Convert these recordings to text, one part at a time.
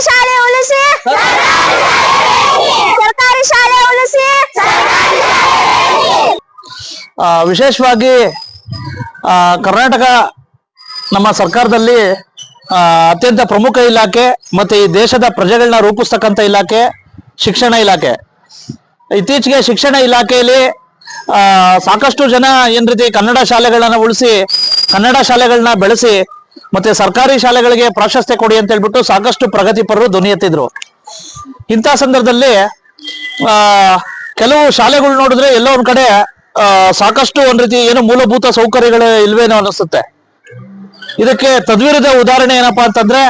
ಶಾಲೆ ಉಳಿಸಿ, ಸರ್ಕಾರಿ ಶಾಲೆ ಉಳಿಸಿ. ವಿಶೇಷವಾಗಿ ಕರ್ನಾಟಕ ನಮ್ಮ ಸರ್ಕಾರದಲ್ಲಿ ಅತ್ಯಂತ ಪ್ರಮುಖ ಇಲಾಖೆ ಮತ್ತೆ ಈ ದೇಶದ ಪ್ರಜೆಗಳನ್ನ ರೂಪಿಸ್ತಕ್ಕಂಥ ಇಲಾಖೆ ಶಿಕ್ಷಣ ಇಲಾಖೆ. ಇತ್ತೀಚೆಗೆ ಶಿಕ್ಷಣ ಇಲಾಖೆಯಲ್ಲಿ ಸಾಕಷ್ಟು ಜನ ಏನ್ ರೀತಿ ಕನ್ನಡ ಶಾಲೆಗಳನ್ನ ಉಳಿಸಿ, ಕನ್ನಡ ಶಾಲೆಗಳನ್ನ ಬೆಳೆಸಿ ಮತ್ತೆ ಸರ್ಕಾರಿ ಶಾಲೆಗಳಿಗೆ ಪ್ರಾಶಸ್ತ್ಯ ಕೊಡಿ ಅಂತ ಹೇಳ್ಬಿಟ್ಟು ಸಾಕಷ್ಟು ಪ್ರಗತಿಪರರು ಧ್ವನಿ ಎತ್ತಿದ್ರು. ಇಂಥ ಸಂದರ್ಭದಲ್ಲಿ ಕೆಲವು ಶಾಲೆಗಳು ನೋಡಿದ್ರೆ ಎಲ್ಲೋ ಒಂದ್ ಕಡೆ ಸಾಕಷ್ಟು ಒಂದ್ ರೀತಿ ಏನು ಮೂಲಭೂತ ಸೌಕರ್ಯಗಳು ಇಲ್ವೇನೋ ಅನಿಸುತ್ತೆ. ಇದಕ್ಕೆ ತದ್ವಿರುದ್ಧ ಉದಾಹರಣೆ ಏನಪ್ಪಾ ಅಂತಂದ್ರೆ,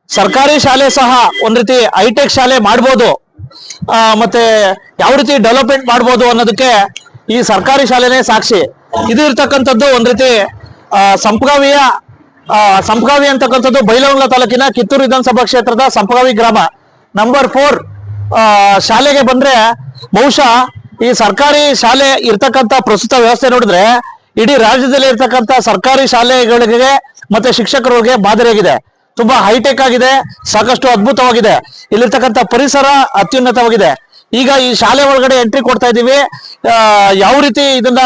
ಸರ್ಕಾರಿ ಶಾಲೆ ಸಹ ಒಂದ್ ರೀತಿ ಹೈಟೆಕ್ ಶಾಲೆ ಮಾಡ್ಬೋದು, ಮತ್ತೆ ಯಾವ ರೀತಿ ಡೆವಲಪ್ಮೆಂಟ್ ಮಾಡ್ಬೋದು ಅನ್ನೋದಕ್ಕೆ ಈ ಸರ್ಕಾರಿ ಶಾಲೆನೇ ಸಾಕ್ಷಿ. ಇದು ಇರ್ತಕ್ಕಂಥದ್ದು ಒಂದ್ ರೀತಿ ಸಂಪಗಾವಿ ಅಂತಕ್ಕಂಥದ್ದು ಬೈಲಹೊಂಗಲ ತಾಲೂಕಿನ ಕಿತ್ತೂರು ವಿಧಾನಸಭಾ ಕ್ಷೇತ್ರದ ಸಂಪಗಾವಿ ಗ್ರಾಮ ನಂಬರ್ 4 ಶಾಲೆಗೆ ಬಂದ್ರೆ ಬಹುಶಃ ಈ ಸರ್ಕಾರಿ ಶಾಲೆ ಇರ್ತಕ್ಕಂಥ ಪ್ರಸ್ತುತ ವ್ಯವಸ್ಥೆ ನೋಡಿದ್ರೆ ಇಡೀ ರಾಜ್ಯದಲ್ಲಿ ಇರ್ತಕ್ಕಂಥ ಸರ್ಕಾರಿ ಶಾಲೆಗಳಿಗೆ ಮತ್ತೆ ಶಿಕ್ಷಕರಿಗೆ ಮಾದರಿಯಾಗಿದೆ. ತುಂಬಾ ಹೈಟೆಕ್ ಆಗಿದೆ, ಸಾಕಷ್ಟು ಅದ್ಭುತವಾಗಿದೆ. ಇಲ್ಲಿರ್ತಕ್ಕಂಥ ಪರಿಸರ ಅತ್ಯುನ್ನತವಾಗಿದೆ. ಈಗ ಈ ಶಾಲೆ ಒಳಗಡೆ ಎಂಟ್ರಿ ಕೊಡ್ತಾ ಇದೀವಿ. ಯಾವ ರೀತಿ ಇದನ್ನ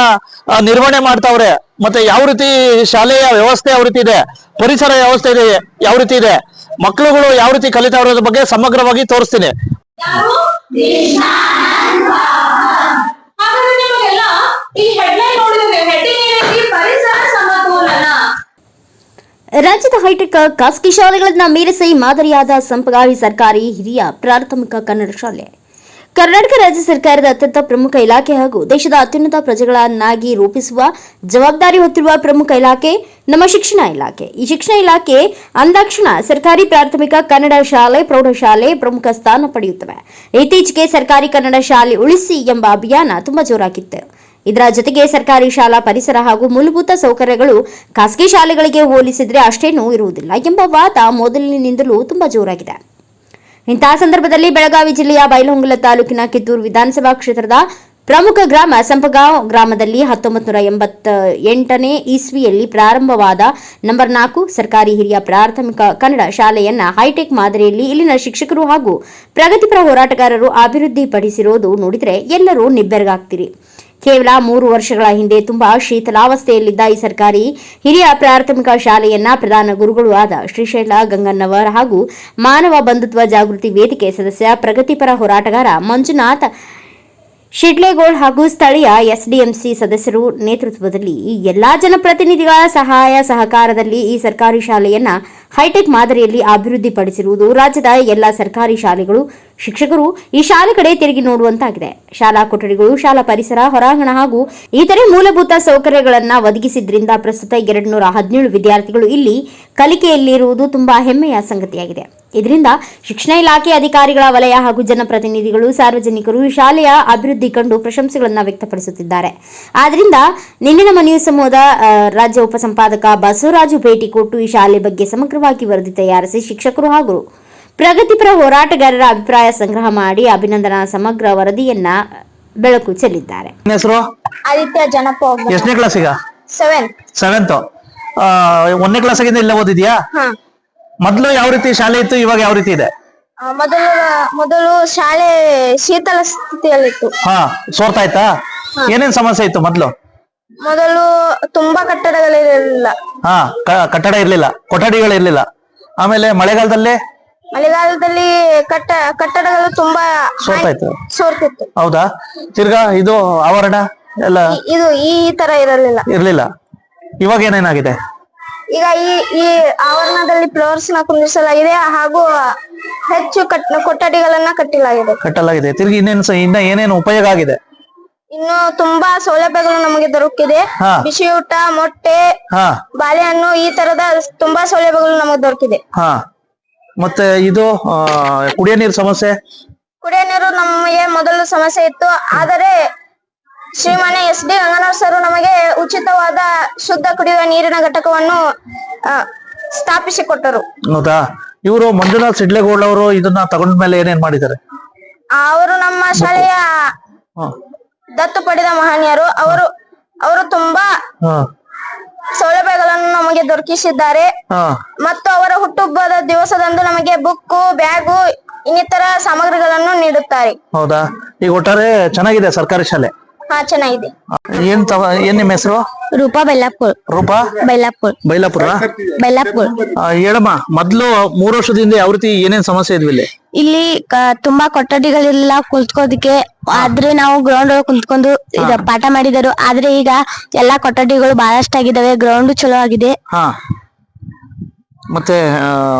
ನಿರ್ವಹಣೆ ಮಾಡ್ತಾವ್ರೆ, ಮತ್ತೆ ಯಾವ ರೀತಿ ಶಾಲೆಯ ವ್ಯವಸ್ಥೆ ಯಾವ ರೀತಿ ಇದೆ, ಪರಿಸರ ವ್ಯವಸ್ಥೆ ಇದೆ ಯಾವ ರೀತಿ ಇದೆ, ಮಕ್ಕಳುಗಳು ಯಾವ ರೀತಿ ಕಲಿತಾವ್ರ ಬಗ್ಗೆ ಸಮಗ್ರವಾಗಿ ತೋರಿಸ್ತೀನಿ. ರಾಜ್ಯದ ಹೈಟೆಕ್ ಖಾಸಗಿ ಶಾಲೆಗಳನ್ನ ಮೀರಿಸಿ ಮಾದರಿಯಾದ ಸಂಪಗಾವಿ ಸರ್ಕಾರಿ ಹಿರಿಯ ಪ್ರಾಥಮಿಕ ಕನ್ನಡ ಶಾಲೆ ಕರ್ನಾಟಕ ರಾಜ್ಯ ಸರ್ಕಾರದ ಅತ್ಯಂತ ಪ್ರಮುಖ ಇಲಾಖೆ ಹಾಗೂ ದೇಶದ ಅತ್ಯುನ್ನತ ಪ್ರಜೆಗಳನ್ನಾಗಿ ರೂಪಿಸುವ ಜವಾಬ್ದಾರಿ ಹೊತ್ತಿರುವ ಪ್ರಮುಖ ಇಲಾಖೆ ನಮ್ಮ ಶಿಕ್ಷಣ ಇಲಾಖೆ. ಈ ಶಿಕ್ಷಣ ಇಲಾಖೆ ಅಂದಾಕ್ಷಣ ಸರ್ಕಾರಿ ಪ್ರಾಥಮಿಕ ಕನ್ನಡ ಶಾಲೆ, ಪ್ರೌಢಶಾಲೆ ಪ್ರಮುಖ ಸ್ಥಾನ ಪಡೆಯುತ್ತವೆ. ಇತ್ತೀಚೆಗೆ ಸರ್ಕಾರಿ ಕನ್ನಡ ಶಾಲೆ ಉಳಿಸಿ ಎಂಬ ಅಭಿಯಾನ ತುಂಬಾ ಜೋರಾಗಿತ್ತು. ಇದರ ಜೊತೆಗೆ ಸರ್ಕಾರಿ ಶಾಲಾ ಪರಿಸರ ಹಾಗೂ ಮೂಲಭೂತ ಸೌಕರ್ಯಗಳು ಖಾಸಗಿ ಶಾಲೆಗಳಿಗೆ ಹೋಲಿಸಿದ್ರೆ ಅಷ್ಟೇನೂ ಇರುವುದಿಲ್ಲ ಎಂಬ ವಾದ ಮೊದಲಿನಿಂದಲೂ ತುಂಬಾ ಜೋರಾಗಿದೆ. ಇಂತಹ ಸಂದರ್ಭದಲ್ಲಿ ಬೆಳಗಾವಿ ಜಿಲ್ಲೆಯ ಬೈಲಹೊಂಗಲ ತಾಲೂಕಿನ ಕಿತ್ತೂರು ವಿಧಾನಸಭಾ ಕ್ಷೇತ್ರದ ಪ್ರಮುಖ ಗ್ರಾಮ ಸಂಪಗಾಂವ್ ಗ್ರಾಮದಲ್ಲಿ 1988ನೇ ಇಸ್ವಿಯಲ್ಲಿ ಪ್ರಾರಂಭವಾದ ನಂಬರ್ 4 ಸರ್ಕಾರಿ ಹಿರಿಯ ಪ್ರಾಥಮಿಕ ಕನ್ನಡ ಶಾಲೆಯನ್ನ ಹೈಟೆಕ್ ಮಾದರಿಯಲ್ಲಿ ಇಲ್ಲಿನ ಶಿಕ್ಷಕರು ಹಾಗೂ ಪ್ರಗತಿಪರ ಹೋರಾಟಗಾರರು ಅಭಿವೃದ್ಧಿಪಡಿಸಿರೋದು ನೋಡಿದರೆ ಎಲ್ಲರೂ ನಿಬ್ಬೆರಗಾಗ್ತಿರಿ. ಕೇವಲ 3 ವರ್ಷಗಳ ಹಿಂದೆ ತುಂಬಾ ಶೀತಲಾವಸ್ಥೆಯಲ್ಲಿದ್ದ ಈ ಸರ್ಕಾರಿ ಹಿರಿಯ ಪ್ರಾಥಮಿಕ ಶಾಲೆಯನ್ನ ಪ್ರಧಾನ ಗುರುಗಳು ಆದ ಶ್ರೀಶೈಲ ಗಂಗನ್ನವರ್ ಹಾಗೂ ಮಾನವ ಬಂಧುತ್ವ ಜಾಗೃತಿ ವೇದಿಕೆ ಸದಸ್ಯ ಪ್ರಗತಿಪರ ಹೋರಾಟಗಾರ ಮಂಜುನಾಥ್ ಶಿಡ್ಲೇಗೋಳ್ ಹಾಗೂ ಸ್ಥಳೀಯ ಎಸ್ಡಿಎಂಸಿ ಸದಸ್ಯರು ನೇತೃತ್ವದಲ್ಲಿ ಎಲ್ಲಾ ಜನಪ್ರತಿನಿಧಿಗಳ ಸಹಾಯ ಸಹಕಾರದಲ್ಲಿ ಈ ಸರ್ಕಾರಿ ಶಾಲೆಯನ್ನ ಹೈಟೆಕ್ ಮಾದರಿಯಲ್ಲಿ ಅಭಿವೃದ್ಧಿಪಡಿಸಿರುವುದು ರಾಜ್ಯದ ಎಲ್ಲಾ ಸರ್ಕಾರಿ ಶಾಲೆಗಳು, ಶಿಕ್ಷಕರು ಈ ಶಾಲೆ ಕಡೆ ತಿರುಗಿ ನೋಡುವಂತಾಗಿದೆ. ಶಾಲಾ ಕೊಠಡಿಗಳು, ಶಾಲಾ ಪರಿಸರ, ಹೊರಾಂಗಣ ಹಾಗೂ ಇತರೆ ಮೂಲಭೂತ ಸೌಕರ್ಯಗಳನ್ನು ಒದಗಿಸಿದ್ರಿಂದ ಪ್ರಸ್ತುತ 217 ವಿದ್ಯಾರ್ಥಿಗಳು ಇಲ್ಲಿ ಕಲಿಕೆಯಲ್ಲಿರುವುದು ತುಂಬಾ ಹೆಮ್ಮೆಯ ಸಂಗತಿಯಾಗಿದೆ. ಇದರಿಂದ ಶಿಕ್ಷಣ ಇಲಾಖೆ ಅಧಿಕಾರಿಗಳ ವಲಯ ಹಾಗೂ ಜನಪ್ರತಿನಿಧಿಗಳು, ಸಾರ್ವಜನಿಕರು ಈ ಶಾಲೆಯ ಅಭಿವೃದ್ಧಿ ಕಂಡು ಪ್ರಶಂಸೆಗಳನ್ನು ವ್ಯಕ್ತಪಡಿಸುತ್ತಿದ್ದಾರೆ. ಆದ್ದರಿಂದ ನಿನ್ನೆ ನಮ್ಮ ನ್ಯೂಸ್ ಸಮೂಹದ ರಾಜ್ಯ ಉಪಸಂಪಾದಕ ಬಸವರಾಜು ಭೇಟಿ ಕೊಟ್ಟು ಈ ಶಾಲೆ ಬಗ್ಗೆ ಸಮಗ್ರವಾಗಿ ವರದಿ ತಯಾರಿಸಿ ಶಿಕ್ಷಕರು ಹಾಗೂ ಪ್ರಗತಿಪರ ಹೋರಾಟಗಾರರ ಅಭಿಪ್ರಾಯ ಸಂಗ್ರಹ ಮಾಡಿ ಅಭಿನಂದನಾ ಸಮಗ್ರ ವರದಿಯನ್ನ ಬೆಳಕು ಚೆಲ್ಲಿದ್ದಾರೆ. ಆದಿತ್ಯ ಜನಪ. ಎಷ್ಟನೇ ಕ್ಲಾಸ್ ಈಗ? 7th. 1ನೇ ಕ್ಲಾಸಾಗಿಂದ ಇಲ್ಲ ಓದಿದ್ಯಾ? ಮೊದಲು ಯಾವ ರೀತಿ ಶಾಲೆ ಇತ್ತು, ಇವಾಗ ಯಾವ ರೀತಿ ಇದೆ? ಮೊದಲು ಶಾಲೆ ಶೀತಲ ಸ್ಥಿತಿಯಲ್ಲಿತ್ತು. ಸೋರ್ತಾ ಇತ್ತಾ? ಏನೇನ್ ಸಮಸ್ಯೆ ಇತ್ತು ಮೊದಲು? ಮೊದಲು ತುಂಬಾ ಕಟ್ಟಡಗಳಿರಲಿಲ್ಲ. ಕಟ್ಟಡ ಇರ್ಲಿಲ್ಲ, ಕೊಠಡಿಗಳಿರ್ಲಿಲ್ಲ. ಆಮೇಲೆ ಮಳೆಗಾಲದಲ್ಲಿ ಕಟ್ಟಡಗಳು ತುಂಬಾ ಸೋರ್ತಿತ್ತು. ಹೌದಾ? ತಿರ್ಗಾ ಇದು ಆವರಣ ಎಲ್ಲ ಇದು ಈ ತರ ಇರ್ಲಿಲ್ಲ. ಇವಾಗ ಏನೇನಾಗಿದೆ? ಈಗ ಈ ಆವರಣದಲ್ಲಿ ಫ್ಲವರ್ಸ್ ನ ಕುಂದಿಸಲಾಗಿದೆ ಹಾಗೂ ಹೆಚ್ಚು ಕೊಠಡಿಗಳನ್ನ ಕಟ್ಟಲಾಗಿದೆ. ತಿರ್ಗಿ ಇನ್ನ ಏನೇನು ಉಪಯೋಗ ಆಗಿದೆ? ಇನ್ನು ತುಂಬಾ ಸೌಲಭ್ಯಗಳು ನಮಗೆ ದೊರಕಿದೆ. ಬಿಸಿ ಊಟ, ಮೊಟ್ಟೆ, ಬಾಳೆಹಣ್ಣು ಈ ತರದ ತುಂಬಾ ಸೌಲಭ್ಯಗಳು ನಮಗೆ ದೊರಕಿದೆ. ಮತ್ತೆ ಇದು ಕುಡಿಯೋ ನೀರು ಸಮಸ್ಯೆ? ಕುಡಿಯೋ ನೀರು ನಮಗೆ ಮೊದಲು ಸಮಸ್ಯೆ ಇತ್ತು. ಆದರೆ ಶ್ರೀಮಾನ್ಯ SD ಗಂಗನವರ್ ಸರ್ ನಮಗೆ ಉಚಿತವಾದ ಶುದ್ಧ ಕುಡಿಯುವ ನೀರಿನ ಘಟಕವನ್ನು ಸ್ಥಾಪಿಸಿಕೊಟ್ಟರು. ಹೌದಾ? ಇವರು ಮಂಜುನಾಥ್ ಶಿಡ್ಲೇಗೌಡ ಅವರು ಇದನ್ನ ತಗೊಂಡ್ಮೇಲೆ ಏನೇನ್ ಮಾಡಿದ್ದಾರೆ? ಅವರು ನಮ್ಮ ಶಾಲೆಯ ದತ್ತು ಪಡೆದ ಮಹನೀಯರು. ಅವರು ತುಂಬಾ ಸೌಲಭ್ಯಗಳನ್ನು ನಮಗೆ ದೊರಕಿಸಿದ್ದಾರೆ. ಹಾ ಮತ್ತು ಅವರ ಹುಟ್ಟುಹಬ್ಬದ ದಿವಸದಂದು ನಮಗೆ ಬುಕ್ಕು, ಬ್ಯಾಗು ಇನ್ನಿತರ ಸಾಮಗ್ರಿಗಳನ್ನು ನೀಡುತ್ತಾರೆ. ಹೌದಾ? ಈಗ ಒಟ್ಟಾರೆ ಚೆನ್ನಾಗಿದೆ ಸರ್ಕಾರಿ ಶಾಲೆ. ಹಾ, ಚೆನ್ನಾಗಿದೆ. ಏನ್ ನಿಮ್ಮ ಹೆಸರು? ರೂಪಾ ಬೈಲಾಪುರ್. ರೂಪಾ ಬೈಲಾಪುರ್. ಬೈಲಾಪುರ. ಬೈಲಾಪುರ್. ಹೇಳಮ್ಮ, ಮೊದ್ಲು 3 ವರ್ಷದಿಂದ ಯಾವ ರೀತಿ ಏನೇನ್ ಸಮಸ್ಯೆ ಇದ್ವಿ ಇಲ್ಲಿ? ಇಲ್ಲಿ ತುಂಬಾ ಕೊಠಡಿಗಳಿಲ್ಲ ಕುತ್ಕೋದಿಕ್ಕೆ. ಆದ್ರೆ ನಾವು ಗ್ರೌಂಡ್ ಒಳಗೆ ಕುಂತ್ಕೊಂಡು ಪಾಠ ಮಾಡಿದರು. ಆದ್ರೆ ಈಗ ಎಲ್ಲಾ ಕೊಠಡಿಗಳು ಬಹಳಷ್ಟು ಆಗಿದಾವೆ. ಗ್ರೌಂಡ್ ಚಲೋ ಆಗಿದೆ. ಹಾ, ಮತ್ತೆ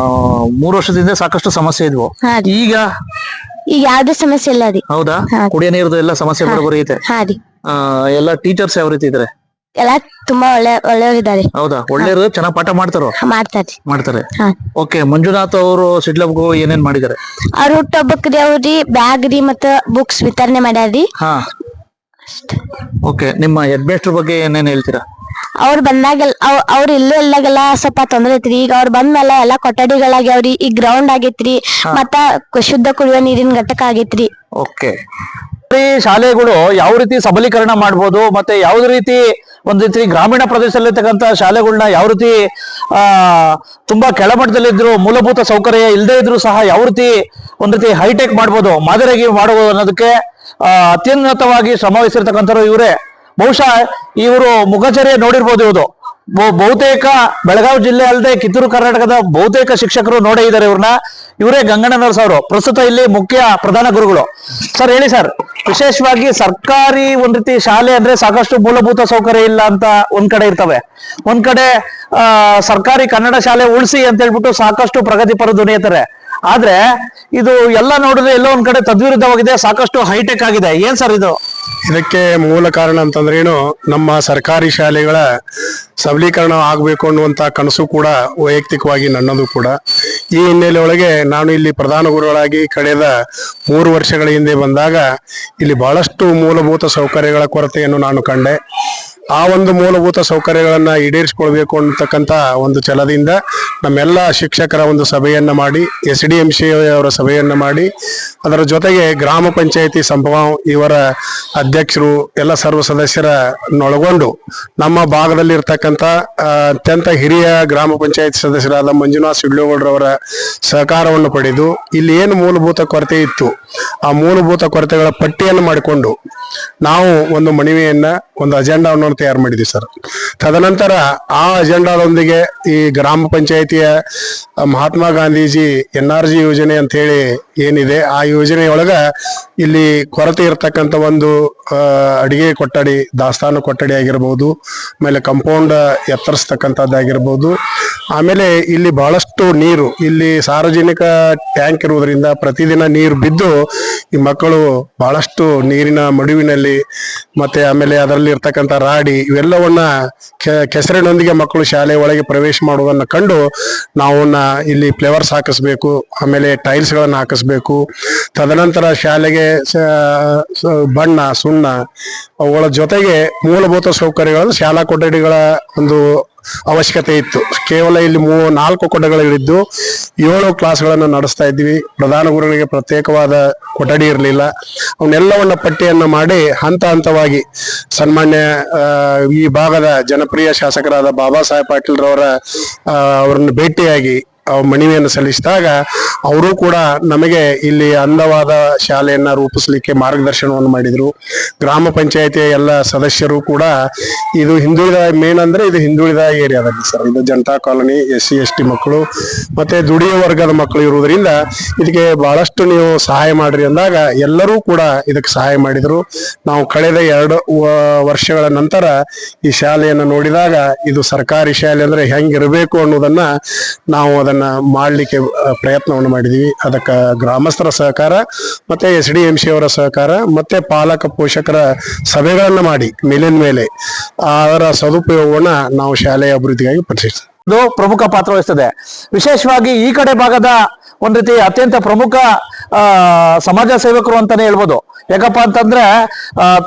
3 ವರ್ಷದಿಂದ ಸಾಕಷ್ಟು ಸಮಸ್ಯೆ ಇದ್ವು. ಈಗ ಈಗ ಯಾವ್ದೇ ಸಮಸ್ಯೆ ಇಲ್ಲ ರೀ. ಹೌದಾ? ಕುಡಿಯೋ ನೀರ್ದು ಎಲ್ಲ ಸಮಸ್ಯೆ ಬರೋಬ್ಬರಿ ಐತೆ. ಹಾ ರೀ. ಎಲ್ಲ ಟೀಚರ್ಸ್ ಯಾವ ರೀತಿ ಇದಾರೆ? ಎಲ್ಲಾ ತುಂಬಾ ಒಳ್ಳೆಯವರಿದ್ದಾರೆ. ಹೌದಾ? ಒಳ್ಳೆಯವರು ಚೆನ್ನಾಗ್ ಪಾಠ ಮಾಡ್ತಾರೋ? ಮಾಡ್ತಾರೆ. ಓಕೆ. ಮಂಜುನಾಥ್ ಅವರು ಸಿಡ್ಲಬ್ಗೂ ಏನೇನ್ ಮಾಡಿದ್ದಾರೆ? ಅವ್ರ ಹುಟ್ಟುಹಬ್ಬಕ್ರಿ ಅವ್ರಿ ಬ್ಯಾಗ್ ರೀ ಮತ್ತ ಬುಕ್ಸ್ ವಿತರಣೆ ಮಾಡ್ಯಾರ್ರಿ. ಹಾ, ಓಕೆ. ನಿಮ್ಮ ಹೆಡ್ ಮಾಸ್ಟರ್ ಬಗ್ಗೆ ಏನೇನ್ ಹೇಳ್ತೀರಾ? ಅವ್ರು ಬಂದಾಗೆಲ್ಲ ಅವ್ರು ಇಲ್ಲೂ ಇಲ್ಲಾಗೆಲ್ಲ ಸ್ವಲ್ಪ ತೊಂದ್ರೆ ಐತ್ರಿ. ಈಗ ಅವ್ರು ಬಂದ್ಮೇಲೆ ಎಲ್ಲಾ ಕೊಠಡಿಗಳಾಗ್ಯಾವ್ರಿ. ಈಗ ಗ್ರೌಂಡ್ ಆಗೈತ್ರಿ. ಮತ್ತ ಶುದ್ಧ ಕುಡಿಯುವ ನೀರಿನ ಘಟಕ ಆಗೈತ್ರಿ. ಓಕೆ. ಶಾಲೆಗಳು ಯಾವ ರೀತಿ ಸಬಲೀಕರಣ ಮಾಡ್ಬೋದು, ಮತ್ತೆ ಯಾವ್ದು ರೀತಿ ಒಂದ್ ರೀತಿ ಗ್ರಾಮೀಣ ಪ್ರದೇಶದಲ್ಲಿರ್ತಕ್ಕಂಥ ಶಾಲೆಗಳನ್ನ ಯಾವ ರೀತಿ ತುಂಬಾ ಕೆಳಮಟ್ಟದಲ್ಲಿದ್ರು, ಮೂಲಭೂತ ಸೌಕರ್ಯ ಇಲ್ಲದೆ ಇದ್ರು ಸಹ ಯಾವ ರೀತಿ ಒಂದ್ ರೀತಿ ಹೈಟೆಕ್ ಮಾಡ್ಬೋದು, ಮಾದರಿಯಾಗಿ ಮಾಡಬಹುದು ಅನ್ನೋದಕ್ಕೆ ಅತ್ಯುನ್ನತವಾಗಿ ಶ್ರಮ ವಹಿಸಿರ್ತಕ್ಕಂಥವ್ರು ಇವರೇ. ಬಹುಶಃ ಇವರು ಮುಖಚರ್ಯ ನೋಡಿರ್ಬೋದು. ಇವರು ಬಹುತೇಕ ಬೆಳಗಾವಿ ಜಿಲ್ಲೆ ಅಲ್ಲದೆ ಕಿತ್ತೂರು ಕರ್ನಾಟಕದ ಬಹುತೇಕ ಶಿಕ್ಷಕರು ನೋಡೇ ಇದ್ದಾರೆ ಇವ್ರನ್ನ. ಇವರೇ ಗಂಗಣ್ಣನವರ್ ಅವರು, ಪ್ರಸ್ತುತ ಇಲ್ಲಿ ಮುಖ್ಯ ಪ್ರಧಾನ ಗುರುಗಳು. ಸರ್ ಹೇಳಿ ಸರ್, ವಿಶೇಷವಾಗಿ ಸರ್ಕಾರಿ ಒಂದ್ ರೀತಿ ಶಾಲೆ ಅಂದ್ರೆ ಸಾಕಷ್ಟು ಮೂಲಭೂತ ಸೌಕರ್ಯ ಇಲ್ಲ ಅಂತ ಒಂದ್ ಕಡೆ ಇರ್ತವೆ, ಒಂದ್ ಕಡೆ ಸರ್ಕಾರಿ ಕನ್ನಡ ಶಾಲೆ ಉಳಿಸಿ ಅಂತ ಹೇಳ್ಬಿಟ್ಟು ಸಾಕಷ್ಟು ಪ್ರಗತಿಪರ ಧ್ವನಿಯತ್ತಾರೆ. ಆದ್ರೆ ಇದು ಎಲ್ಲ ನೋಡಿದ್ರೆ ಎಲ್ಲೋ ಒಂದ್ ಕಡೆ ತದ್ವಿರುದ್ಧವಾಗಿದೆ, ಸಾಕಷ್ಟು ಹೈಟೆಕ್ ಆಗಿದೆ. ಏನ್ ಸರ್ ಇದು? ಇದಕ್ಕೆ ಮೂಲ ಕಾರಣ ಅಂತಂದ್ರೇನು, ನಮ್ಮ ಸರ್ಕಾರಿ ಶಾಲೆಗಳ ಸಬಲೀಕರಣ ಆಗಬೇಕು ಅನ್ನುವಂತ ಕನಸು ಕೂಡ ವೈಯಕ್ತಿಕವಾಗಿ ನನ್ನದು ಕೂಡ. ಈ ಹಿನ್ನೆಲೆ ಒಳಗೆ ನಾನು ಇಲ್ಲಿ ಪ್ರಧಾನ ಗುರುಗಳಾಗಿ ಕಳೆದ 3 ವರ್ಷಗಳ ಹಿಂದೆ ಬಂದಾಗ ಇಲ್ಲಿ ಬಹಳಷ್ಟು ಮೂಲಭೂತ ಸೌಕರ್ಯಗಳ ಕೊರತೆಯನ್ನು ನಾನು ಕಂಡೆ. ಆ ಒಂದು ಮೂಲಭೂತ ಸೌಕರ್ಯಗಳನ್ನ ಈಡೇರಿಸಿಕೊಳ್ಬೇಕು ಅಂತಕ್ಕಂಥ ಒಂದು ಛಲದಿಂದ ನಮ್ಮೆಲ್ಲ ಶಿಕ್ಷಕರ ಒಂದು ಸಭೆಯನ್ನ ಮಾಡಿ, SDMC ಅವರ ಸಭೆಯನ್ನ ಮಾಡಿ, ಅದರ ಜೊತೆಗೆ ಗ್ರಾಮ ಪಂಚಾಯತಿ ಸಂಭಾವ್ ಇವರ ಅಧ್ಯಕ್ಷರು ಎಲ್ಲ ಸರ್ವ ಸದಸ್ಯರನ್ನೊಳಗೊಂಡು ನಮ್ಮ ಭಾಗದಲ್ಲಿರ್ತಕ್ಕಂಥ ಅತ್ಯಂತ ಹಿರಿಯ ಗ್ರಾಮ ಪಂಚಾಯತ್ ಸದಸ್ಯರಾದ ಮಂಜುನಾಥ್ ಸಿಡ್ಲೋಗೌಡ್ರವರ ಸಹಕಾರವನ್ನು ಪಡೆದು ಇಲ್ಲಿ ಏನು ಮೂಲಭೂತ ಕೊರತೆ ಇತ್ತು ಆ ಮೂಲಭೂತ ಕೊರತೆಗಳ ಪಟ್ಟಿಯನ್ನು ಮಾಡಿಕೊಂಡು ನಾವು ಒಂದು ಮನವಿಯನ್ನ, ಒಂದು ಅಜೆಂಡಾವನ್ನು ತಯಾರು ಮಾಡಿದ್ವಿ ಸರ್. ತದನಂತರ ಆ ಅಜೆಂಡಾದೊಂದಿಗೆ ಈ ಗ್ರಾಮ ಪಂಚಾಯಿತಿಯ ಮಹಾತ್ಮ ಗಾಂಧೀಜಿ NRG ಯೋಜನೆ ಅಂತ ಹೇಳಿ ಏನಿದೆ, ಆ ಯೋಜನೆಯೊಳಗ ಇಲ್ಲಿ ಕೊರತೆ ಇರತಕ್ಕಂಥ ಒಂದು ಅಡಿಗೆ ಕೊಠಡಿ, ದಾಸ್ತಾನು ಕೊಠಡಿ ಆಗಿರ್ಬೋದು, ಆಮೇಲೆ ಕಂಪೌಂಡ್ ಎತ್ತರಿಸ್ತಕ್ಕಂಥದ್ದಾಗಿರ್ಬೋದು, ಆಮೇಲೆ ಇಲ್ಲಿ ಬಹಳಷ್ಟು ನೀರು, ಇಲ್ಲಿ ಸಾರ್ವಜನಿಕ ಟ್ಯಾಂಕ್ ಇರುವುದರಿಂದ ಪ್ರತಿದಿನ ನೀರು ಬಿದ್ದು ಈ ಮಕ್ಕಳು ಬಹಳಷ್ಟು ನೀರಿನ ಮಡುವಿನಲ್ಲಿ ಮತ್ತೆ ಆಮೇಲೆ ಅದರಲ್ಲಿ ಇರ್ತಕ್ಕಂಥ ರಾಡಿ ಇವೆಲ್ಲವನ್ನ ಕೆಸರಿನೊಂದಿಗೆ ಮಕ್ಕಳು ಶಾಲೆ ಒಳಗೆ ಪ್ರವೇಶ ಮಾಡುವುದನ್ನು ಕಂಡು ನಾವು ಇಲ್ಲಿ ಫ್ಲೇವರ್ಸ್ ಹಾಕಿಸ್ಬೇಕು, ಆಮೇಲೆ ಟೈಲ್ಸ್ ಗಳನ್ನ ಹಾಕಿಸ್ಬೇಕು, ತದನಂತರ ಶಾಲೆಗೆ ಬಣ್ಣ, ಸುಣ್ಣ, ಅವುಗಳ ಜೊತೆಗೆ ಮೂಲಭೂತ ಸೌಕರ್ಯಗಳು, ಶಾಲಾ ಕೊಠಡಿಗಳ ಒಂದು ಅವಶ್ಯಕತೆ ಇತ್ತು. ಕೇವಲ ಇಲ್ಲಿ 4 ಕೊಠಡಿಗಳಿದ್ದು 7 ಕ್ಲಾಸ್ಗಳನ್ನು ನಡೆಸ್ತಾ ಇದ್ವಿ. ಪ್ರಧಾನ ಗುರುಗಳಿಗೆ ಪ್ರತ್ಯೇಕವಾದ ಕೊಠಡಿ ಇರಲಿಲ್ಲ. ಅವನ್ನೆಲ್ಲವನ್ನ ಪಟ್ಟಿಯನ್ನ ಮಾಡಿ ಹಂತ ಹಂತವಾಗಿ ಸನ್ಮಾನ್ಯ ಈ ಭಾಗದ ಜನಪ್ರಿಯ ಶಾಸಕರಾದ ಬಾಬಾ ಸಾಹೇಬ್ ಪಾಟೀಲ್ ಅವರನ್ನು ಭೇಟಿಯಾಗಿ ಮನವಿಯನ್ನು ಸಲ್ಲಿಸಿದಾಗ ಅವರು ಕೂಡ ನಮಗೆ ಇಲ್ಲಿ ಅಂದವಾದ ಶಾಲೆಯನ್ನ ರೂಪಿಸಲಿಕ್ಕೆ ಮಾರ್ಗದರ್ಶನವನ್ನು ಮಾಡಿದ್ರು. ಗ್ರಾಮ ಪಂಚಾಯತಿಯ ಎಲ್ಲ ಸದಸ್ಯರು ಕೂಡ ಇದು ಹಿಂದುಳಿದ, ಮೇನ್ ಅಂದ್ರೆ ಇದು ಹಿಂದುಳಿದ ಏರಿಯಾದಲ್ಲಿ ಸರ್, ಇದು ಜನತಾ ಕಾಲೋನಿ, SC/ST ಮಕ್ಕಳು ಮತ್ತೆ ದುಡಿಯುವ ವರ್ಗದ ಮಕ್ಕಳು ಇರುವುದರಿಂದ ಇದಕ್ಕೆ ಬಹಳಷ್ಟು ನೀವು ಸಹಾಯ ಮಾಡ್ರಿ ಅಂದಾಗ ಎಲ್ಲರೂ ಕೂಡ ಇದಕ್ಕೆ ಸಹಾಯ ಮಾಡಿದ್ರು. ನಾವು ಕಳೆದ 2 ವರ್ಷಗಳ ನಂತರ ಈ ಶಾಲೆಯನ್ನು ನೋಡಿದಾಗ ಇದು ಸರ್ಕಾರಿ ಶಾಲೆ ಅಂದ್ರೆ ಹೆಂಗಿರಬೇಕು ಅನ್ನೋದನ್ನ ನಾವು ಅದನ್ನ ಮಾಡ್ಲಿಕ್ಕೆ ಪ್ರಯತ್ನವನ್ನು ಮಾಡಿದೀವಿ. ಅದಕ್ಕೆ ಗ್ರಾಮಸ್ಥರ ಸಹಕಾರ ಮತ್ತೆ SDMC ಅವರ ಸಹಕಾರ ಮತ್ತೆ ಪಾಲಕ ಪೋಷಕರ ಸಭೆಗಳನ್ನ ಮಾಡಿ ಮೇಲಿನ ಮೇಲೆ ಅದರ ಸದುಪಯೋಗವನ್ನ ನಾವು ಶಾಲೆಯ ಅಭಿವೃದ್ಧಿಗಾಗಿ ಪರಿಶೀಲಿಸ್ತೀವಿ. ಇದು ಪ್ರಮುಖ ಪಾತ್ರ ವಹಿಸ್ತದೆ. ವಿಶೇಷವಾಗಿ ಈ ಕಡೆ ಭಾಗದ ಒಂದ್ ರೀತಿ ಅತ್ಯಂತ ಪ್ರಮುಖ ಸಮಾಜ ಸೇವಕರು ಅಂತಾನೆ ಹೇಳ್ಬೋದು. ಯಾಕಪ್ಪ ಅಂತಂದ್ರೆ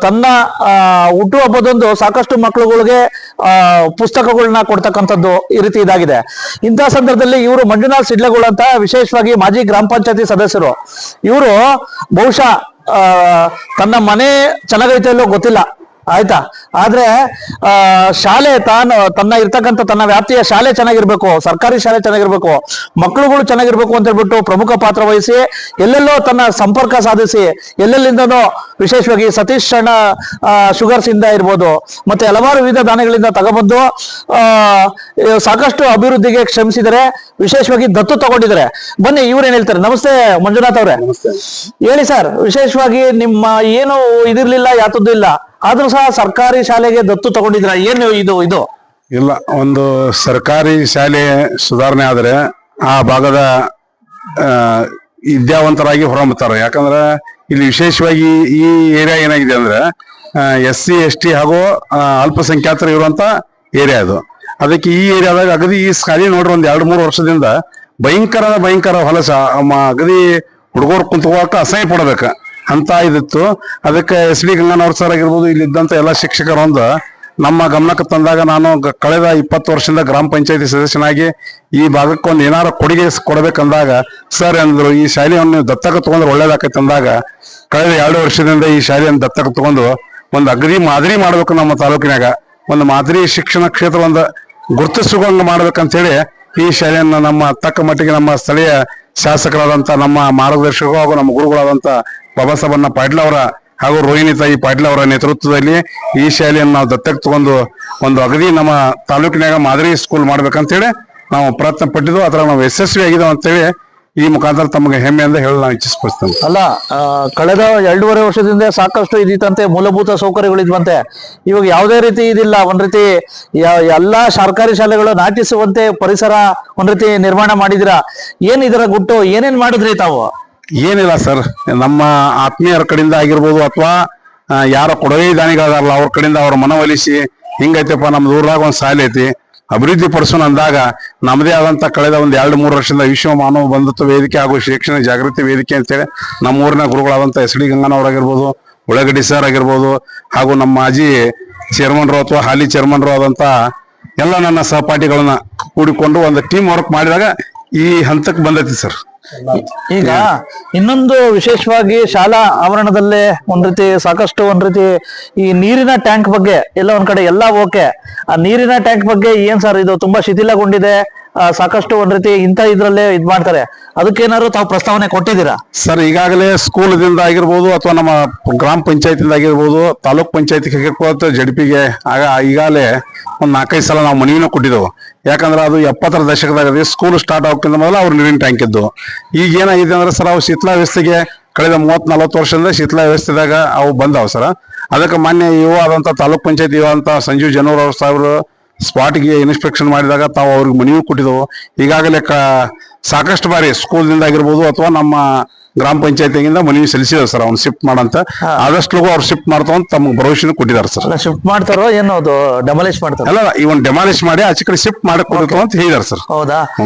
ತನ್ನ ಹುಟ್ಟುಹಬ್ಬದಂದು ಸಾಕಷ್ಟು ಮಕ್ಕಳುಗಳಿಗೆ ಪುಸ್ತಕಗಳನ್ನ ಕೊಡ್ತಕ್ಕಂಥದ್ದು ಈ ರೀತಿ ಇದಾಗಿದೆ. ಇಂತಹ ಸಂದರ್ಭದಲ್ಲಿ ಇವರು ಮಂಜುನಾಥ್ ಸಿಡ್ಲಗೋಳ್ ಅಂತ ವಿಶೇಷವಾಗಿ ಮಾಜಿ ಗ್ರಾಮ ಪಂಚಾಯತಿ ಸದಸ್ಯರು. ಇವರು ಬಹುಶಃ ತನ್ನ ಮನೆ ಚೆನ್ನಾಗೈತೆ ಇಲ್ಲೋ ಗೊತ್ತಿಲ್ಲ, ಆಯ್ತಾ. ಆದ್ರೆ ಶಾಲೆ ತನ್ನ ಇರ್ತಕ್ಕಂಥ ತನ್ನ ವ್ಯಾಪ್ತಿಯ ಶಾಲೆ ಚೆನ್ನಾಗಿರ್ಬೇಕು, ಸರ್ಕಾರಿ ಶಾಲೆ ಚೆನ್ನಾಗಿರ್ಬೇಕು, ಮಕ್ಕಳುಗಳು ಚೆನ್ನಾಗಿರ್ಬೇಕು ಅಂತ ಹೇಳ್ಬಿಟ್ಟು ಪ್ರಮುಖ ಪಾತ್ರ ವಹಿಸಿ ಎಲ್ಲೆಲ್ಲೋ ತನ್ನ ಸಂಪರ್ಕ ಸಾಧಿಸಿ ಎಲ್ಲೆಲ್ಲಿಂದನೋ ವಿಶೇಷವಾಗಿ ಸತೀಶ್ ಅಣ್ಣ ಶುಗರ್ಸ್ ಇಂದ ಇರ್ಬೋದು ಮತ್ತೆ ಹಲವಾರು ವಿವಿಧ ದಾನಿಗಳಿಂದ ತಗೊಬಂದು ಸಾಕಷ್ಟು ಅಭಿವೃದ್ಧಿಗೆ ಶ್ರಮಿಸಿದರೆ, ವಿಶೇಷವಾಗಿ ದತ್ತು ತಗೊಂಡಿದ್ದಾರೆ. ಬನ್ನಿ ಇವ್ರೇನ್ ಹೇಳ್ತಾರೆ. ನಮಸ್ತೆ ಮಂಜುನಾಥ್ ಅವ್ರೆ, ಹೇಳಿ ಸರ್. ವಿಶೇಷವಾಗಿ ನಿಮ್ಮ ಏನು ಇದಿರ್ಲಿಲ್ಲ, ಯಾತದ್ದು ಇಲ್ಲ, ಆದ್ರೂ ಸಹ ಸರ್ಕಾರಿ ಶಾಲೆಗೆ ದತ್ತು ತಗೊಂಡಿದ್ರ, ಏನು ಇದು? ಇಲ್ಲ, ಒಂದು ಸರ್ಕಾರಿ ಶಾಲೆ ಸುಧಾರಣೆ ಆದ್ರೆ ಆ ಭಾಗದ ವಿದ್ಯಾವಂತರಾಗಿ ಹೊರಬರ್ತಾರೆ. ಯಾಕಂದ್ರೆ ಇಲ್ಲಿ ವಿಶೇಷವಾಗಿ ಈ ಏರಿಯಾ ಏನಾಗಿದೆ ಅಂದ್ರೆ SC ST ಹಾಗೂ ಅಲ್ಪಸಂಖ್ಯಾತರು ಇರುವಂತ ಏರಿಯಾ ಇದು. ಅದಕ್ಕೆ ಈ ಏರಿಯಾದಾಗ ಅಗದಿ ಈ ಶಾಲೆ ನೋಡ್ರಿ ಒಂದ್ 2-3 ವರ್ಷದಿಂದ ಭಯಂಕರ ಹೊಲಸ, ಅಗದಿ ಹುಡುಗರು ಕುಂತ್ಕೋಕ ಅಸಹ್ಯ ಪಡ್ಬೇಕ ಅಂತ ಇದಿತ್ತು. ಅದಕ್ಕೆ SD ಗಂಗನವ್ರ ಸರ್ ಆಗಿರ್ಬೋದು, ಇಲ್ಲಿದ್ದಂತ ಎಲ್ಲ ಶಿಕ್ಷಕರೊಂದು ನಮ್ಮ ಗಮನಕ್ಕೆ ತಂದಾಗ ನಾನು ಕಳೆದ 20 ವರ್ಷದಿಂದ ಗ್ರಾಮ ಪಂಚಾಯತಿ ಸದಸ್ಯನಾಗಿ ಈ ಭಾಗಕ್ಕೆ ಒಂದು ಏನಾರ ಕೊಡುಗೆ ಕೊಡ್ಬೇಕಂದಾಗ ಸರ್ ಅಂದ್ರು, ಈ ಶಾಲೆಯನ್ನು ದತ್ತಕ ತಗೊಂಡ್ರೆ ಒಳ್ಳೇದಾಕೈತೆ ಅಂದಾಗ ಕಳೆದ 2 ವರ್ಷದಿಂದ ಈ ಶಾಲೆಯನ್ನು ದತ್ತಕ ತಗೊಂಡು ಒಂದು ಅಗದಿ ಮಾದರಿ ಮಾಡ್ಬೇಕು. ನಮ್ಮ ತಾಲೂಕಿನಾಗ ಒಂದು ಮಾದರಿ ಶಿಕ್ಷಣ ಕ್ಷೇತ್ರ ಒಂದು ಗುರುತಿಸುವಂಗ ಮಾಡ್ಬೇಕಂತೇಳಿ ಈ ಶಾಲೆಯನ್ನು ನಮ್ಮ ತಕ್ಕ ಮಟ್ಟಿಗೆ ನಮ್ಮ ಸ್ಥಳೀಯ ಶಾಸಕರಾದಂತ ನಮ್ಮ ಮಾರ್ಗದರ್ಶಕರು ಹಾಗೂ ನಮ್ಮ ಗುರುಗಳಾದಂತ ಬಾಬಾ ಸಾಹೇಬಣ್ಣ ಪಾಟೀಲ್ ಅವರ ಹಾಗೂ ರೋಹಿಣಿ ತಾಯಿ ಪಾಟೀಲ್ ಅವರ ನೇತೃತ್ವದಲ್ಲಿ ಈ ಶಾಲೆಯನ್ನು ನಾವು ದತ್ತಕ್ಕೆ ತಗೊಂಡು ಒಂದು ಅಗದಿ ನಮ್ಮ ತಾಲೂಕಿನಾಗ ಮಾದರಿ ಸ್ಕೂಲ್ ಮಾಡ್ಬೇಕಂತೇಳಿ ನಾವು ಪ್ರಯತ್ನ ಪಟ್ಟಿದ್ದು. ಅದ್ರ ನಾವು ಯಶಸ್ವಿ ಆಗಿದ್ದೇವೆ ಅಂತೇಳಿ ಈ ಮುಖಾಂತರ ತಮಗೆ ಹೆಮ್ಮೆಯಿಂದ ಹೇಳಿ ನಾವು ಇಚ್ಛಿಸ್ಪಡ್ತೇವೆ. ಅಲ್ಲ, ಕಳೆದ 2.5 ವರ್ಷದಿಂದ ಸಾಕಷ್ಟು ಇದಿತ್ತಂತೆ, ಮೂಲಭೂತ ಸೌಕರ್ಯಗಳಿದ್ವಂತೆ. ಇವಾಗ ಯಾವುದೇ ರೀತಿ ಇದಿಲ್ಲ. ಒಂದ್ ರೀತಿ ಎಲ್ಲಾ ಸರ್ಕಾರಿ ಶಾಲೆಗಳು ನಾಟಿಸುವಂತೆ ಪರಿಸರ ಒಂದ್ ರೀತಿ ನಿರ್ಮಾಣ ಮಾಡಿದಿರಾ. ಏನ್ ಇದರ ಗುಟ್ಟು, ಏನೇನ್ ಮಾಡಿದ್ರಿ ತಾವು? ಏನಿಲ್ಲ ಸರ್, ನಮ್ಮ ಆತ್ಮೀಯರ ಕಡೆಯಿಂದ ಆಗಿರ್ಬೋದು ಅಥವಾ ಯಾರ ಕೊಡುಗೆ ದಾನಿಗಳದಾರಲ್ಲ ಅವ್ರ ಕಡೆಯಿಂದ ಅವ್ರ ಮನವೊಲಿಸಿ ಹಿಂಗೈತೆಪ್ಪ ನಮ್ಮ ಊರಾಗ ಒಂದ್ ಶಾಲೆ ಐತಿ, ಅಭಿವೃದ್ಧಿ ಪಡಿಸೋಣ ಅಂದಾಗ ನಮ್ಮದೇ ಆದಂತ ಕಳೆದ ಒಂದ್ 2-3 ವರ್ಷದಿಂದ ವಿಶ್ವ ಮಾನವ ಬಂಧುತ್ವ ವೇದಿಕೆ ಹಾಗೂ ಶಿಕ್ಷಣ ಜಾಗೃತಿ ವೇದಿಕೆ ಅಂತೇಳಿ ನಮ್ಮ ಊರಿನ ಗುರುಗಳಾದಂತ SD ಗಂಗನವರಾಗಿರ್ಬೋದು, ಉಳ್ಳಾಗಡ್ಡಿ ಸರ್ ಆಗಿರ್ಬೋದು, ಹಾಗೂ ನಮ್ಮ ಮಾಜಿ ಚೇರ್ಮನ್ರು ಅಥವಾ ಹಾಲಿ ಚೇರ್ಮನ್ರು ಆದಂತ ಎಲ್ಲ ನನ್ನ ಸಹಪಾಠಿಗಳನ್ನ ಕೂಡಿಕೊಂಡು ಒಂದು ಟೀಮ್ ವರ್ಕ್ ಮಾಡಿದಾಗ ಈ ಹಂತಕ್ಕೆ ಬಂದೈತಿ ಸರ್. ಈಗ ಇನ್ನೊಂದು ವಿಶೇಷವಾಗಿ ಶಾಲಾ ಆವರಣದಲ್ಲೇ ಒಂದ್ ರೀತಿ ಸಾಕಷ್ಟು ಒಂದ್ ರೀತಿ ಈ ನೀರಿನ ಟ್ಯಾಂಕ್ ಬಗ್ಗೆ ಎಲ್ಲ ಒಂದ್ ಕಡೆ ಎಲ್ಲ ಓಕೆ, ಆ ನೀರಿನ ಟ್ಯಾಂಕ್ ಬಗ್ಗೆ ಏನ್ ಸರ್ ಇದು ತುಂಬಾ ಶಿಥಿಲಗೊಂಡಿದೆ, ಸಾಕಷ್ಟು ಒಂದ್ ರೀತಿ ಇದ್ರಲ್ಲೇ ಇದ್ ಮಾಡ್ತಾರೆ, ಅದಕ್ಕೇನಾದ್ರು ತಾವು ಪ್ರಸ್ತಾವನೆ ಕೊಟ್ಟಿದ್ದೀರಾ? ಸರ್, ಈಗಾಗಲೇ ಸ್ಕೂಲ್ದಿಂದ ಆಗಿರ್ಬೋದು ಅಥವಾ ನಮ್ಮ ಗ್ರಾಮ ಪಂಚಾಯತಿಂದ ಆಗಿರ್ಬೋದು, ತಾಲೂಕ್ ಪಂಚಾಯತಿ ಜಡ್ಪಿಗೆ ಈಗಾಗಲೇ ಒಂದ್ 4-5 ಸಲ ನಾವು ಮನವಿನ ಕೊಟ್ಟಿದ್ದೆವು. ಯಾಕಂದ್ರೆ ಅದು 70ರ ದಶಕದಾಗ ಸ್ಕೂಲ್ ಸ್ಟಾರ್ಟ್ ಆಗೋಕ್ಕಿಂತ ಮೊದಲು ಅವ್ರು ನೀರಿನ ಟ್ಯಾಂಕ್ ಇದ್ದು. ಈಗ ಏನಾಗಿದೆ ಅಂದ್ರೆ ಸರ್, ಅವು ಶೀತಲಾ ವ್ಯವಸ್ಥೆಗೆ ಕಳೆದ 30-40 ವರ್ಷದಿಂದ ಶೀತಲಾ ವ್ಯವಸ್ಥೆದಾಗ ಅವು ಬಂದಾವ್ ಸರ್. ಅದಕ್ಕೆ ಮಾನ್ಯ ಯುವ ಆದಂತ ತಾಲೂಕ್ ಪಂಚಾಯತ್ ಯುವ ಅಂತ ಸಂಜೀವ್ ಜನೂರ್ ಅವ್ರ ಸಾಹೇಬ್ರು ಸ್ಪಾಟ್ಗೆ ಇನ್ಸ್ಪೆಕ್ಷನ್ ಮಾಡಿದಾಗ ತಾವು ಅವ್ರಿಗೆ ಮನವಿ ಕೊಟ್ಟಿದ್ದೆವು. ಈಗಾಗಲೇ ಸಾಕಷ್ಟು ಬಾರಿ ಸ್ಕೂಲ್ದಿಂದ ಆಗಿರ್ಬೋದು ಅಥವಾ ನಮ್ಮ ಗ್ರಾಮ ಪಂಚಾಯತಿಯಿಂದ ಮನವಿ ಸಲ್ಲಿಸಿದಾರೆ ಸರ್, ಅವ್ನು ಶಿಫ್ಟ್ ಮಾಡಂತ. ಆದಷ್ಟು ಅವ್ರು ಶಿಫ್ಟ್ ಮಾಡ್ತಾವ ಅಂತ ತಮ್ಗೆ ಭರವಸೆ ಕೊಟ್ಟಿದ್ದಾರೆ ಸರ್. ಶಿಫ್ಟ್ ಮಾಡ್ತಾರೋ ಏನೋ ಅದು ಡೆಮಾಲಿಷ್ ಮಾಡ್ತಾರ? ಅಲ್ಲ, ಇವನ್ ಡೆಮಾಲಿಷ್ ಮಾಡಿ ಆಚೆ ಕಡೆ ಶಿಫ್ಟ್ ಮಾಡಿ ಕೊಡ್ತು ಅಂತ ಹೇಳಿದಾರೆ ಸರ್. ಹೌದಾ?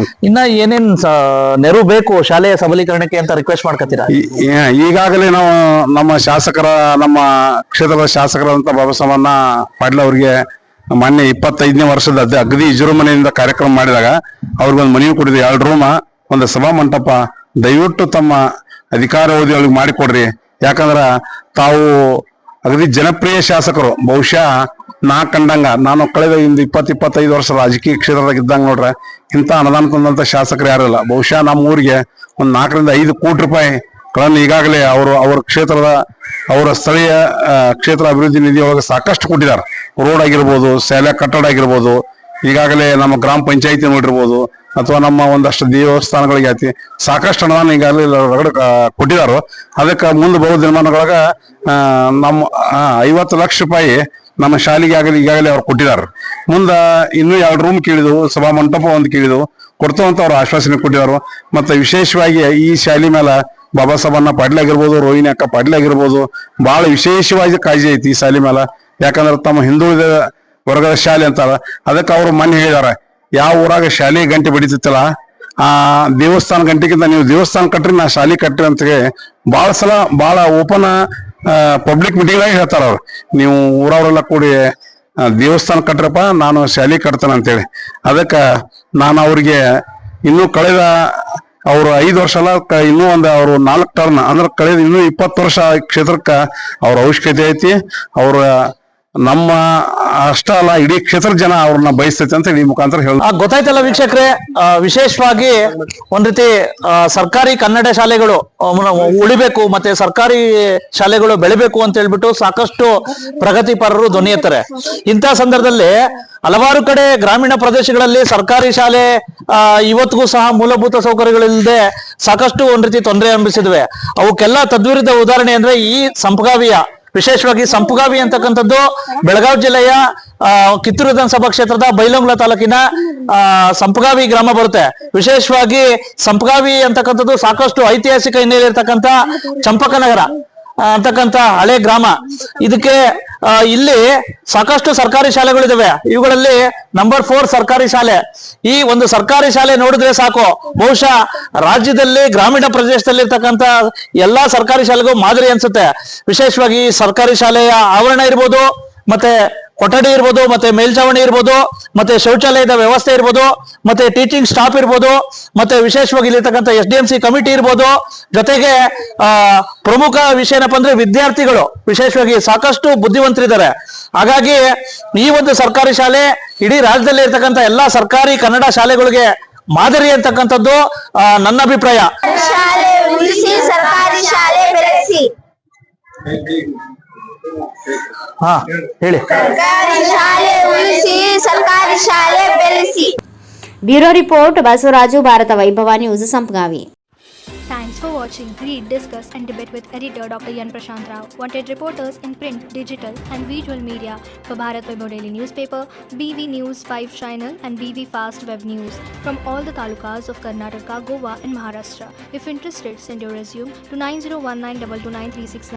ಇನ್ನ ಏನೇನ್ ನೆರವು ಬೇಕು ಶಾಲೆಯ ಸಬಲೀಕರಣಕ್ಕೆ ಅಂತ ರಿಕ್ವೆಸ್ಟ್ ಮಾಡ್ಕೊತೀರಾ? ಈಗಾಗಲೇ ನಾವು ನಮ್ಮ ಶಾಸಕರ, ನಮ್ಮ ಕ್ಷೇತ್ರದ ಶಾಸಕರಾದಂತ ಬಾಬಾ ಸಾಹೇಬಣ್ಣ ಪಾಟೀಲ್ ಅವ್ರಿಗೆ ಮೊನ್ನೆ 25ನೇ ವರ್ಷದ ಅಗದಿ ವಿಜೃಂಭಣೆಯಿಂದ ಕಾರ್ಯಕ್ರಮ ಮಾಡಿದಾಗ ಅವ್ರಿಗೊಂದು ಮನವಿ ಕೊಟ್ಟಿದ್ವಿ. 2 ರೂಮ, ಒಂದು ಸಭಾ ಮಂಟಪ, ದಯವಿಟ್ಟು ತಮ್ಮ ಅಧಿಕಾರಾವಧಿ ಅವ್ರಿಗೆ ಮಾಡಿಕೊಡ್ರಿ. ಯಾಕಂದ್ರ ತಾವು ಅಗದಿ ಜನಪ್ರಿಯ ಶಾಸಕರು. ಬಹುಶಃ ನಾ ಕಂಡಂಗ, ನಾನು ಕಳೆದ 20-25 ವರ್ಷ ರಾಜಕೀಯ ಕ್ಷೇತ್ರದಾಗ ಇದ್ದಂಗ ನೋಡ್ರೆ ಇಂಥ ಅನುದಾನ ತಂದಂತ ಶಾಸಕರು ಯಾರಿಲ್ಲ. ಬಹುಶಃ ನಮ್ಮ ಊರಿಗೆ ಒಂದ್ 4-5 ಕೋಟಿ ರೂಪಾಯಿಗಳನ್ನು ಈಗಾಗಲೇ ಅವ್ರ ಕ್ಷೇತ್ರದ, ಅವರ ಸ್ಥಳೀಯ ಕ್ಷೇತ್ರ ಅಭಿವೃದ್ಧಿ ನಿಧಿ ಒಳಗೆ ಸಾಕಷ್ಟು ಕೊಟ್ಟಿದ್ದಾರೆ. ರೋಡ್ ಆಗಿರ್ಬೋದು, ಶಾಲೆ ಕಟ್ಟಡ ಆಗಿರ್ಬೋದು, ಈಗಾಗಲೇ ನಮ್ಮ ಗ್ರಾಮ ಪಂಚಾಯತಿ ನೋಡಿರ್ಬೋದು ಅಥವಾ ನಮ್ಮ ಒಂದಷ್ಟು ದೇವಸ್ಥಾನಗಳಿಗೆ ಐತಿ ಸಾಕಷ್ಟು ಅನುದಾನ ಈಗಾಗಲೇ ಕೊಟ್ಟಿದಾರು. ಅದಕ್ಕೆ ಮುಂದೆ ಬರೋ ದಿನಮಾನಗಳಾಗ ನಮ್ಮ 50 ಲಕ್ಷ ರೂಪಾಯಿ ನಮ್ಮ ಶಾಲೆಗೆ ಈಗಾಗಲೇ ಅವ್ರು ಕೊಟ್ಟಿದ್ದಾರೆ. ಮುಂದೆ ಇನ್ನೂ 2 ರೂಮ್ ಕೇಳಿದವು, ಸಭಾ ಮಂಟಪ ಒಂದು ಕೇಳಿದವು, ಕೊಡ್ತಾವಂತ ಅವ್ರು ಆಶ್ವಾಸನೆ ಕೊಟ್ಟಿದ್ದಾರೆ. ಮತ್ತೆ ವಿಶೇಷವಾಗಿ ಈ ಶಾಲೆ ಮೇಲೆ ಬಾಬಾ ಸಾಹೇಬಣ್ಣ ಪಾಟೀಲ್ ಆಗಿರ್ಬೋದು, ರೋಹಿಣಿ ಅಕ್ಕ ಪಾಟೀಲ್ ಆಗಿರ್ಬೋದು, ಬಹಳ ವಿಶೇಷವಾಗಿ ಕಾಳಜಿ ಐತಿ ಈ ಶಾಲೆ ಮೇಲೆ. ಯಾಕಂದ್ರೆ ತಮ್ಮ ಹಿಂದುಳಿದ ವರ್ಗದ ಶಾಲೆ ಅಂತಾರ. ಅದಕ್ಕೆ ಅವ್ರು ಮೊನ್ನೆ ಹೇಳಿದಾರೆ, ಯಾವ ಊರಾಗ ಶಾಲೆ ಗಂಟೆ ಬಡಿತಿತ್ತಲ್ಲ ಆ ದೇವಸ್ಥಾನ ಗಂಟೆಗಿಂತ ನೀವು ದೇವಸ್ಥಾನ ಕಟ್ರಿ, ನಾ ಶಾಲೆ ಕಟ್ರಿ ಅಂತ ಬಹಳ ಸಲ ಬಹಳ ಓಪನ್ ಪಬ್ಲಿಕ್ ಮೀಟಿಂಗ್ ಆಗಿ ಹೇಳ್ತಾರ ಅವ್ರು. ನೀವು ಊರವರೆಲ್ಲ ಕೂಡಿ ದೇವಸ್ಥಾನ ಕಟ್ರಪ್ಪ, ನಾನು ಶಾಲೆ ಕಟ್ತೇನೆ ಅಂತೇಳಿ. ಅದಕ್ಕೆ ನಾನು ಅವ್ರಿಗೆ ಇನ್ನೂ ಕಳೆದ ಅವ್ರು 5 ವರ್ಷ ಅಲ್ಲ, ಇನ್ನೂ ಅವ್ರು 4 ಟರ್ನ್ ಅಂದ್ರೆ ಕಳೆದ ಇನ್ನೂ 20 ವರ್ಷ ಕ್ಷೇತ್ರಕ್ಕ ಅವ್ರ ಅವಶ್ಯಕತೆ ಐತಿ. ಅವ್ರ ನಮ್ಮ ಅಷ್ಟ ಅಲ್ಲ ಇಡೀ ಕ್ಷೇತ್ರದ ಜನ ಅವ್ರನ್ನ ಬಯಸ್ತೈತೆ ಅಂತ ಈ ಮುಖಾಂತರ ಹೇಳ. ಗೊತ್ತಾಯ್ತಲ್ಲ ವೀಕ್ಷಕರೇ, ವಿಶೇಷವಾಗಿ ಒಂದ್ ರೀತಿ ಸರ್ಕಾರಿ ಕನ್ನಡ ಶಾಲೆಗಳು ಉಳಿಬೇಕು ಮತ್ತೆ ಸರ್ಕಾರಿ ಶಾಲೆಗಳು ಬೆಳಿಬೇಕು ಅಂತ ಹೇಳ್ಬಿಟ್ಟು ಸಾಕಷ್ಟು ಪ್ರಗತಿಪರರು ಧ್ವನಿ ಎತ್ತಾರೆ. ಇಂತಹ ಸಂದರ್ಭದಲ್ಲಿ ಹಲವಾರು ಕಡೆ ಗ್ರಾಮೀಣ ಪ್ರದೇಶಗಳಲ್ಲಿ ಸರ್ಕಾರಿ ಶಾಲೆ ಇವತ್ತಿಗೂ ಸಹ ಮೂಲಭೂತ ಸೌಕರ್ಯಗಳಿಲ್ಲದೆ ಸಾಕಷ್ಟು ಒಂದ್ ರೀತಿ ತೊಂದರೆ ಅನುಭವಿಸಿದ್ವೆ. ಅವಕ್ಕೆಲ್ಲ ತದ್ವಿರುದ್ಧ ಉದಾಹರಣೆ ಅಂದ್ರೆ ಈ ಸಂಪಗಾವಿಯ, ವಿಶೇಷವಾಗಿ ಸಂಪಗಾವಿ ಅಂತಕ್ಕಂಥದ್ದು ಬೆಳಗಾವಿ ಜಿಲ್ಲೆಯ ಕಿತ್ತೂರು ವಿಧಾನಸಭಾ ಕ್ಷೇತ್ರದ ಬೈಲಹೊಂಗಲ ತಾಲೂಕಿನ ಸಂಪಗಾವಿ ಗ್ರಾಮ ಬರುತ್ತೆ. ವಿಶೇಷವಾಗಿ ಸಂಪಗಾವಿ ಅಂತಕ್ಕಂಥದ್ದು ಸಾಕಷ್ಟು ಐತಿಹಾಸಿಕ ಹಿನ್ನೆಲೆ ಇರ್ತಕ್ಕಂಥ ಚಂಪಕನಗರ ಅಂತಕ್ಕಂಥ ಹಳೆ ಗ್ರಾಮ. ಇದಕ್ಕೆ ಇಲ್ಲಿ ಸಾಕಷ್ಟು ಸರ್ಕಾರಿ ಶಾಲೆಗಳಿದಾವೆ. ಇವುಗಳಲ್ಲಿ ನಂಬರ್ 4 ಸರ್ಕಾರಿ ಶಾಲೆ. ಈ ಒಂದು ಸರ್ಕಾರಿ ಶಾಲೆ ನೋಡಿದ್ರೆ ಸಾಕು, ಬಹುಶಃ ರಾಜ್ಯದಲ್ಲಿ ಗ್ರಾಮೀಣ ಪ್ರದೇಶದಲ್ಲಿ ಇರ್ತಕ್ಕಂಥ ಎಲ್ಲಾ ಸರ್ಕಾರಿ ಶಾಲೆಗೂ ಮಾದರಿ ಅನ್ಸುತ್ತೆ. ವಿಶೇಷವಾಗಿ ಸರ್ಕಾರಿ ಶಾಲೆಯ ಆವರಣ ಇರ್ಬೋದು, ಮತ್ತೆ ಕೊಠಡಿ ಇರ್ಬೋದು, ಮತ್ತೆ ಮೇಲ್ಛಾವಣಿ ಇರ್ಬೋದು, ಮತ್ತೆ ಶೌಚಾಲಯದ ವ್ಯವಸ್ಥೆ ಇರ್ಬೋದು, ಮತ್ತೆ ಟೀಚಿಂಗ್ ಸ್ಟಾಫ್ ಇರ್ಬೋದು, ಮತ್ತೆ ವಿಶೇಷವಾಗಿ ಇಲ್ಲಿರ್ತಕ್ಕಂಥ SDMC ಕಮಿಟಿ ಇರ್ಬೋದು. ಜೊತೆಗೆ ಪ್ರಮುಖ ವಿಷಯ ಏನಪ್ಪಾ ಅಂದ್ರೆ ವಿದ್ಯಾರ್ಥಿಗಳು ವಿಶೇಷವಾಗಿ ಸಾಕಷ್ಟು ಬುದ್ಧಿವಂತರಿದ್ದಾರೆ. ಹಾಗಾಗಿ ಈ ಒಂದು ಸರ್ಕಾರಿ ಶಾಲೆ ಇಡೀ ರಾಜ್ಯದಲ್ಲಿ ಇರ್ತಕ್ಕಂಥ ಎಲ್ಲಾ ಸರ್ಕಾರಿ ಕನ್ನಡ ಶಾಲೆಗಳಿಗೆ ಮಾದರಿ ಅಂತಕ್ಕಂಥದ್ದು ನನ್ನ ಅಭಿಪ್ರಾಯ. ಶಾಲೆ ಉಳಿಸಿ ಸರ್ಕಾರಿ ಶಾಲೆ ಬೆಳೆಸಿ. ಹಾ ಹೇಳಿ. ಸರ್ಕಾರಿ ಶಾಲೆ ಉಳಿಸಿ ಸರ್ಕಾರಿ ಶಾಲೆ ಬೆಳೆಸಿ. ಬ್ಯೂರೋ ರಿಪೋರ್ಟ್ ಬಸವರಾಜು, ಭಾರತ ವೈಭವ news, Sampagavi. Thanks for watching. Read, discuss and debate with editor Dr. Yan Prashant Rao. Wanted reporters in print, digital and visual media for Bharat Vaibhav Daily Newspaper, BV News 5 Channel and BV Fast Web News from all the talukas of Karnataka, Goa and Maharashtra. If interested, send your resume to 9019229369.